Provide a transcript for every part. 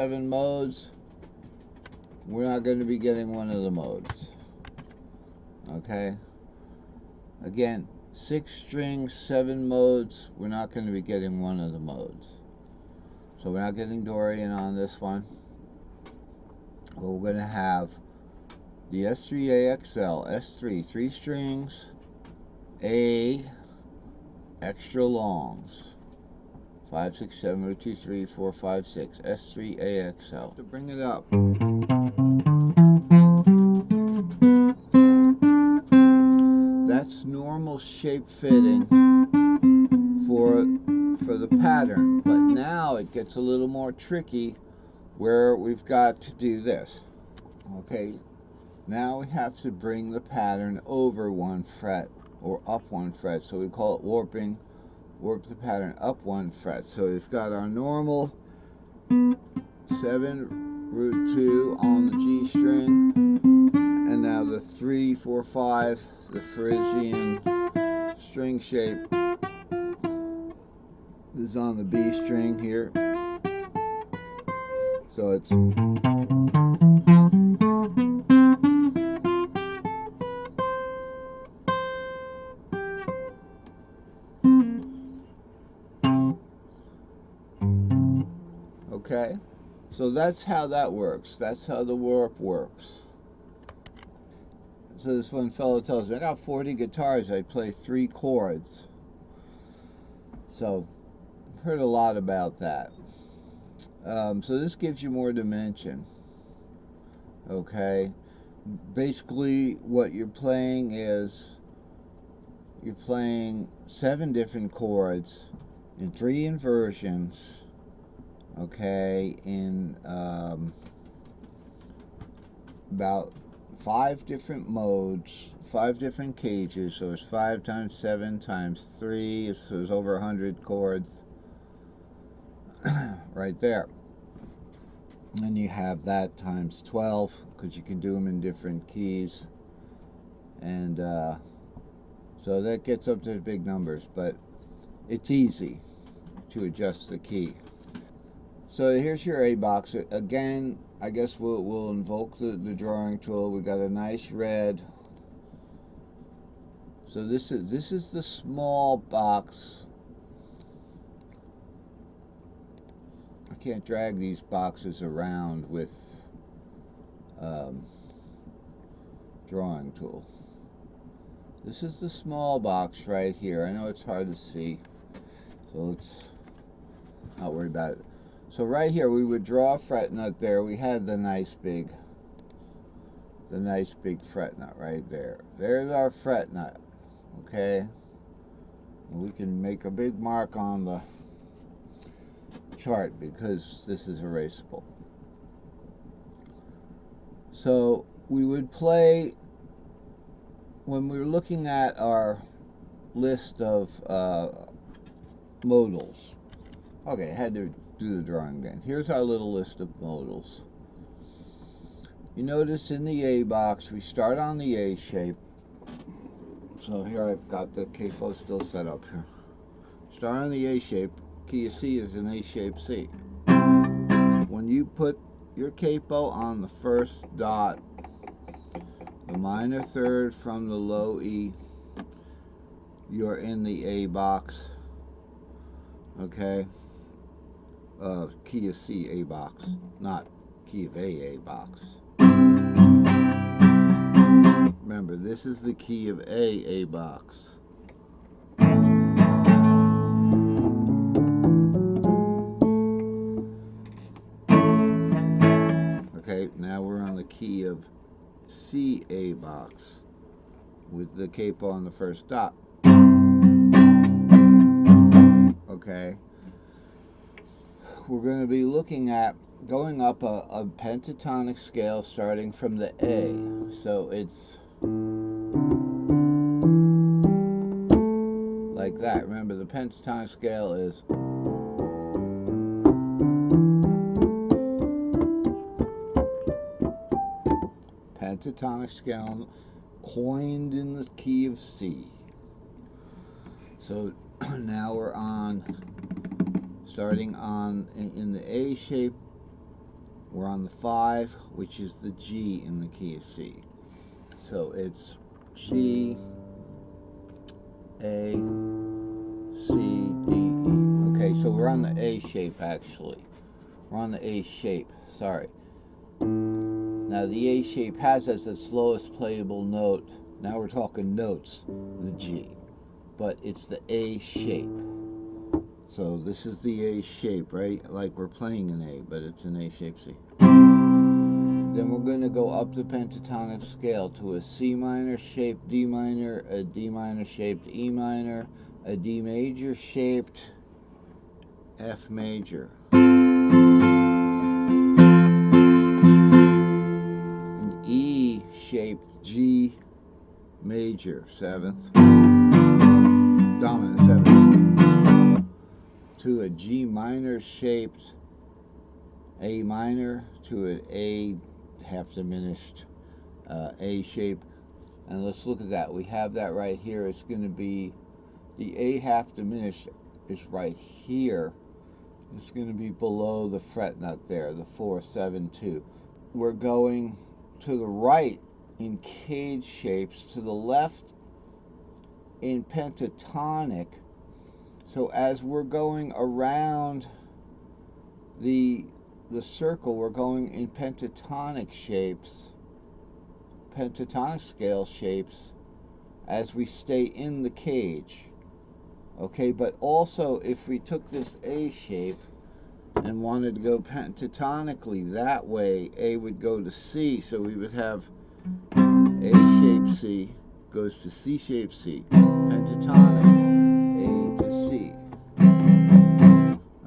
7 modes, we're not going to be getting one of the modes. Okay? Again, 6 strings, 7 modes, we're not going to be getting one of the modes. So we're not getting Dorian on this one. But we're going to have the S3AXL, S3, 3 strings, A, extra longs. 5, 6, 7, 1, 2, 3, 4, 5, 6, S3AXL. To bring it up. That's normal shape fitting for the pattern, but now it gets a little more tricky where we've got to do this. Okay, now we have to bring the pattern over 1 fret or up 1 fret, so we call it warping. Warp the pattern up 1 fret. So we've got our normal 7√2 on the G string, and now the 3, 4, 5, the Phrygian string shape is on the B string here. So it's okay. So that's how that works. That's how the warp works. So this one fellow tells me, I got 40 guitars, I play 3 chords. So I've heard a lot about that. So this gives you more dimension. Okay. Basically what you're playing is you're playing 7 different chords in 3 inversions. Okay, in about 5 different modes, 5 different cages. So it's 5 times 7 times 3, so there's over 100 chords right there. And then you have that times 12, because you can do them in different keys. And so that gets up to big numbers, but it's easy to adjust the key. So here's your A box. Again, I guess we'll invoke the drawing tool. We got a nice red. So this is the small box. I can't drag these boxes around with drawing tool. This is the small box right here. I know it's hard to see, so let's not worry about it. So right here we would draw a fret nut there. We had the nice big fret nut right there. There's our fret nut. Okay, and we can make a big mark on the chart because this is erasable. So we would play, when we were looking at our list of modals. Okay, I had to do the drawing again. Here's our little list of modals. You notice in the A box we start on the A shape. So here I've got the capo still set up here. Start on the A shape. Key of C is an A shape C. When you put your capo on the first dot, the minor third from the low E, you're in the A box. Okay? Key of C A box, not key of A box. Remember, this is the key of A box. Okay, now we're on the key of C A box with the capo on the first dot. Okay, we're going to be looking at going up a pentatonic scale starting from the A. So it's like that. Remember, the pentatonic scale is pentatonic scale coined in the key of C. So now we're on, starting on in the A shape, we're on the 5, which is the G in the key of C. So it's G, A, C, D, E. Okay, so we're on the A shape actually. We're on the A shape, sorry. Now the A shape has as its lowest playable note, now we're talking notes, the G. But it's the A shape. So this is the A shape, right? Like we're playing an A, but it's an A shape C. Then we're going to go up the pentatonic scale to a C minor shaped D minor, a D minor shaped E minor, a D major shaped F major, an E shaped G major, 7th, dominant 7th, to a G minor shaped A minor, to an A half diminished A shape. And let's look at that. We have that right here. It's going to be the A half diminished is right here. It's going to be below the fret nut there, the 4, 7, 2. We're going to the right in cage shapes, to the left in pentatonic. So as we're going around the circle, we're going in pentatonic shapes, pentatonic scale shapes, as we stay in the cage. Okay, but also if we took this A shape and wanted to go pentatonically that way, A would go to C, so we would have A shape C goes to C shape C, pentatonic A to C.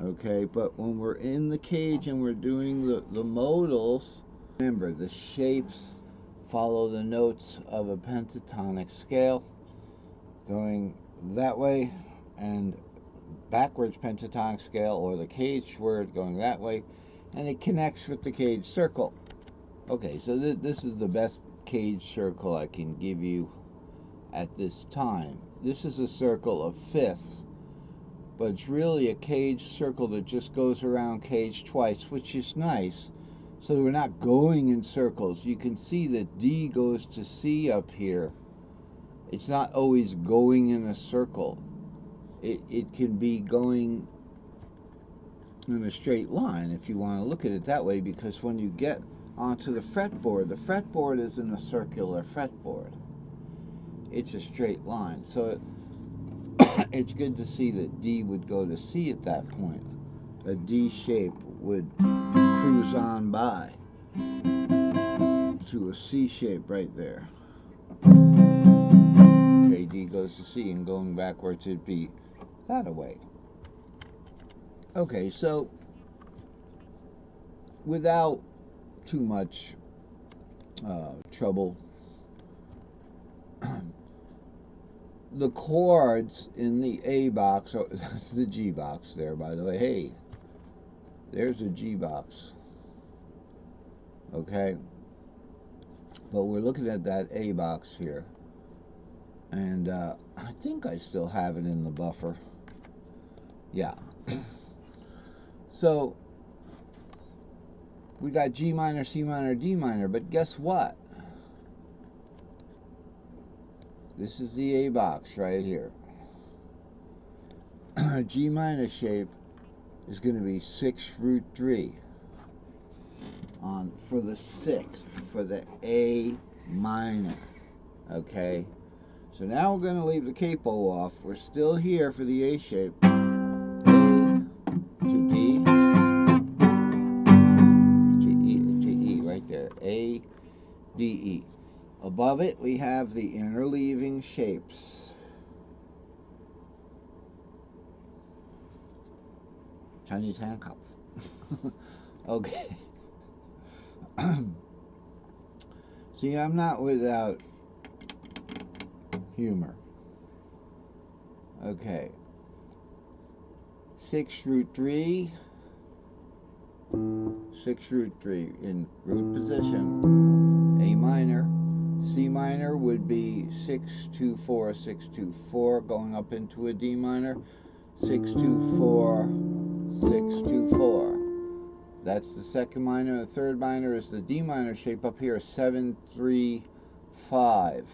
Okay, but when we're in the cage and we're doing the modals, remember the shapes follow the notes of a pentatonic scale, going that way, and backwards pentatonic scale, or the cage word going that way, and it connects with the cage circle. Okay, so this is the best cage circle I can give you at this time. This is a circle of fifths, but it's really a cage circle that just goes around cage twice, which is nice. So we're not going in circles. You can see that D goes to C up here. It's not always going in a circle. It can be going in a straight line if you want to look at it that way, because when you get onto the fretboard isn't a circular fretboard. It's a straight line. So it's good to see that D would go to C at that point. A D shape would cruise on by to a C shape right there. Okay, D goes to C, and going backwards it'd be that away. Okay, so without too much trouble, the chords in the A box, or that's the G box there, by the way. Hey, there's a G box. Okay, but we're looking at that A box here, and I think I still have it in the buffer. Yeah. So we got G minor, C minor, D minor, but guess what? This is the A box right here. G minor shape is going to be 6 root 3 on for the 6th, for the A minor. Okay, so now we're going to leave the capo off. We're still here for the A shape. A to D, G, E right there. A, D, E. Above it we have the interleaving shapes. Chinese handcuff. Okay. See, I'm not without humor. Okay. 6 root 3. 6 root 3 in root position. A minor. C minor would be 6, 2, 4, 6, 2, 4, going up into a D minor. 6, 2, 4, 6, 2, 4. That's the second minor. The third minor is the D minor shape up here, 7, 3, 5.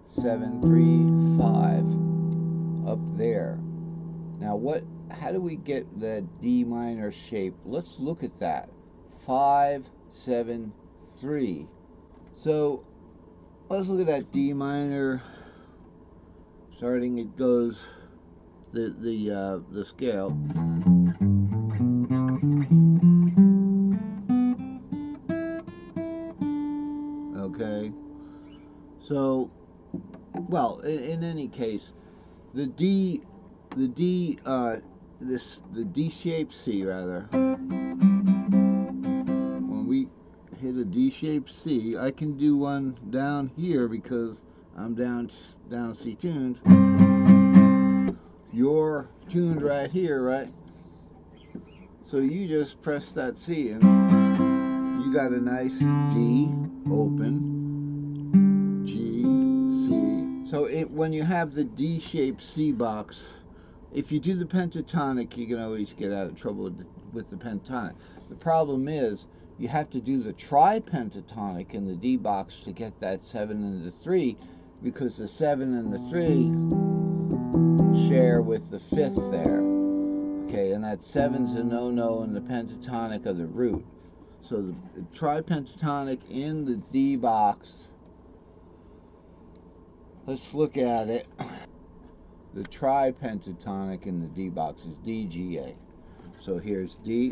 7, 3, 5 up there. Now how do we get the D minor shape? Let's look at that. 5, 7, 3. So let's look at that D minor. Starting, it goes the scale. Okay. So, well, in any case, the D shaped C rather. When we hit a D shaped C, I can do one down here because I'm down C tuned. You're tuned right here, right? So you just press that C and you got a nice D open, G, C. So when you have the D-shaped C box, if you do the pentatonic, you can always get out of trouble with the pentatonic. The problem is you have to do the tri-pentatonic in the D box to get that 7 and the 3, because the 7 and the 3 share with the 5th there. Okay, and that 7's a no-no in the pentatonic of the root. So the tri-pentatonic in the D box, let's look at it. The tri-pentatonic in the D box is D, G, A. So here's D.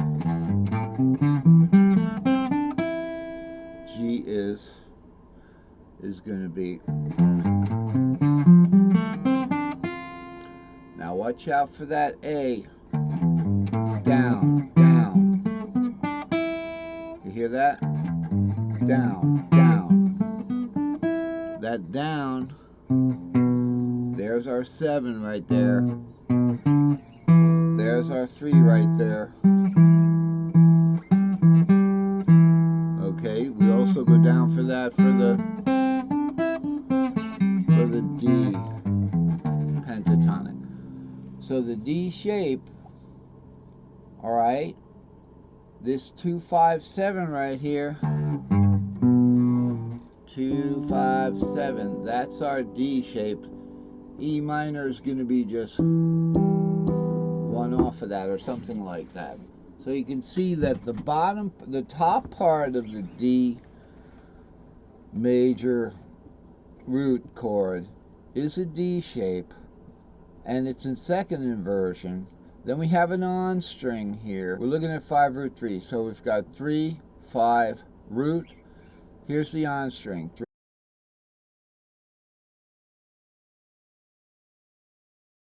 G is going to be. Now watch out for that A. Down, down. You hear that? Down, down. That down, there's our 7 right there. There's our 3 right there. Okay, we also go down for that for the D pentatonic. So the D shape, all right, this 2, 5, 7 right here, 2, 5, 7, that's our D shape. E minor is going to be just one off of that or something like that. So you can see that the top part of the D major root chord is a D shape, and it's in second inversion. Then we have an on string here. We're looking at 5 root 3. So we've got 3, 5 root. Here's the on string.